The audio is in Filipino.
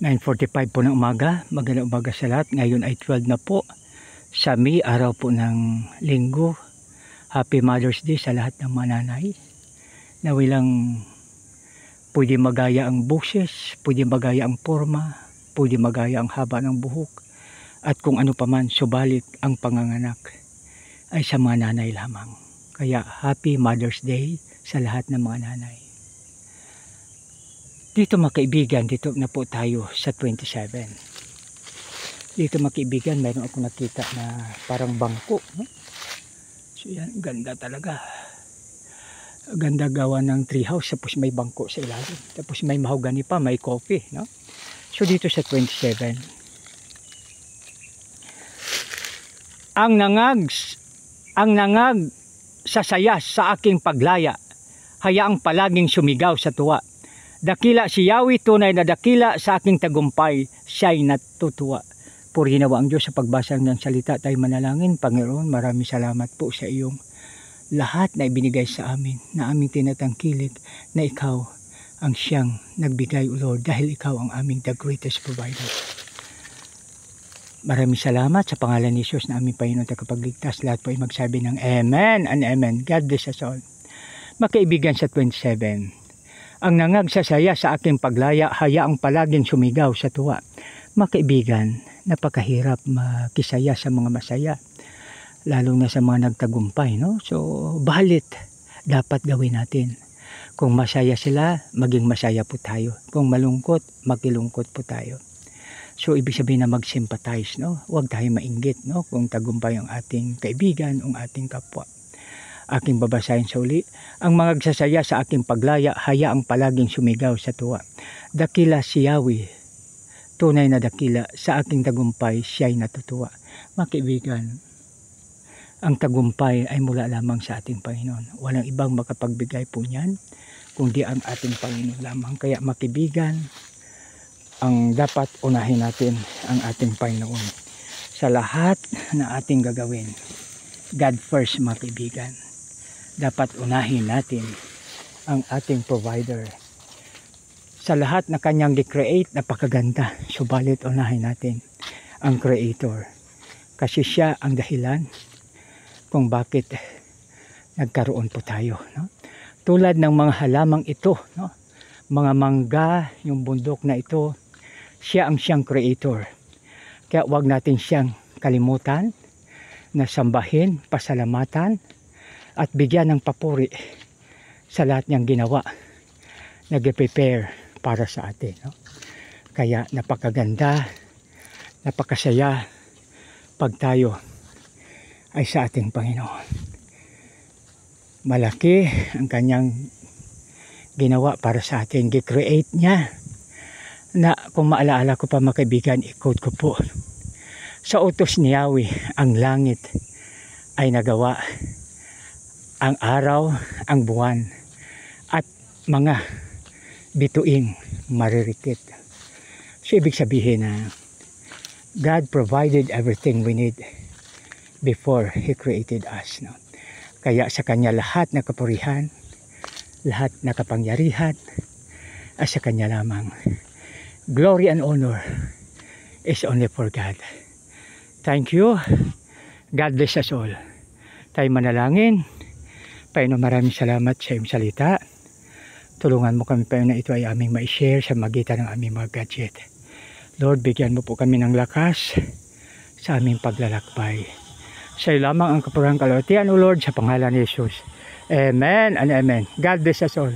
9:45 po ng umaga. Magandang umaga sa lahat. Ngayon ay 12 na po sa May, araw po ng linggo. Happy Mother's Day sa lahat ng mga nanay. Nawilang pwede magaya ang boses, pwede magaya ang forma, pwede magaya ang haba ng buhok, at kung ano paman, subalit ang panganganak ay sa mga nanay lamang. Kaya Happy Mother's Day sa lahat ng mga nanay. Dito mga kaibigan, dito na po tayo sa 27. Dito mga kaibigan, mayroon ako nakita na parang bangko. No? So yan, ganda talaga. Ganda gawa ng treehouse, tapos may bangko sa ilalim. Tapos may mahogany pa, may coffee. No? So dito sa 27. Ang nangag sa saya sa aking paglaya, hayaang palaging sumigaw sa tuwa. Dakila si Yahweh, tunay na dakila sa aking tagumpay, siya'y natutuwa. Purihin nawa ang Diyos sa pagbasa ng salita. Tayo manalangin. Panginoon, maraming salamat po sa iyong lahat na ibinigay sa amin, na aming tinatangkilik, na ikaw ang siyang nagbigay, O Lord, dahil ikaw ang aming the greatest provider. Maraming salamat sa pangalan ni Jesus na aming Panginoon tagapagligtas. Lahat po ay magsabi ng Amen and Amen. God bless us all. Makaibigan sa 27. Ang nangagsasaya sa aking paglaya, hayaang palaging sumigaw sa tuwa. Makaibigan, napakahirap makisaya sa mga masaya, lalo na sa mga nagtagumpay, no? So, balit dapat gawin natin. Kung masaya sila, maging masaya po tayo. Kung malungkot, makilungkot po tayo. So, ibig sabihin na mag-sympathize, no? Huwag tayo mainggit, no? Kung tagumpay ang ating kaibigan, ang ating kapwa. Aking babasahin sa uli. Ang mga nagsasaya sa aking paglaya, hayaang palaging sumigaw sa tuwa. Dakila si Yahweh, tunay na dakila sa aking tagumpay, siya'y natutuwa. Mga kaibigan, ang tagumpay ay mula lamang sa ating Panginoon. Walang ibang makapagbigay po niyan, kundi ang ating Panginoon lamang. Kaya mga kaibigan, ang dapat unahin natin ang ating Panginoon sa lahat na ating gagawin. God first, mga kaibigan. Dapat unahin natin ang ating provider. Sa lahat na kanyang di-create, napakaganda. Subalit unahin natin ang creator. Kasi siya ang dahilan kung bakit nagkaroon po tayo. No? Tulad ng mga halamang ito, no? Mga mangga, yung bundok na ito, siya ang siyang creator. Kaya wag natin siyang kalimutan na sambahin, pasalamatan, at bigyan ng papuri sa lahat niyang ginawa, nag-prepare para sa atin. No? Kaya napakaganda, napakasaya pag tayo ay sa ating Panginoon. Malaki ang kanyang ginawa para sa atin. Gi-create niya na, kung maalaala ko pa mga kaibigan, i-quote ko po. Sa utos ni Yahweh, ang langit ay nagawa, ang araw, ang buwan, at mga bituing maririkit. So, ibig sabihin na God provided everything we need before He created us. No? Kaya sa Kanya lahat na kapurihan, lahat na kapangyarihan, at sa Kanya lamang. Glory and honor is only for God. Thank you. God bless us all. Tayo manalangin. Panginoon, maraming salamat sa iyong salita. Tulungan mo kami, Panginoon, na ito ay aming ma-share sa magitan ng aming mga gadget. Lord, bigyan mo po kami ng lakas sa aming paglalakbay. Sa iyo lamang ang kapurang kalwatian, O Lord, sa pangalan ni Jesus. Amen and Amen. God bless us all.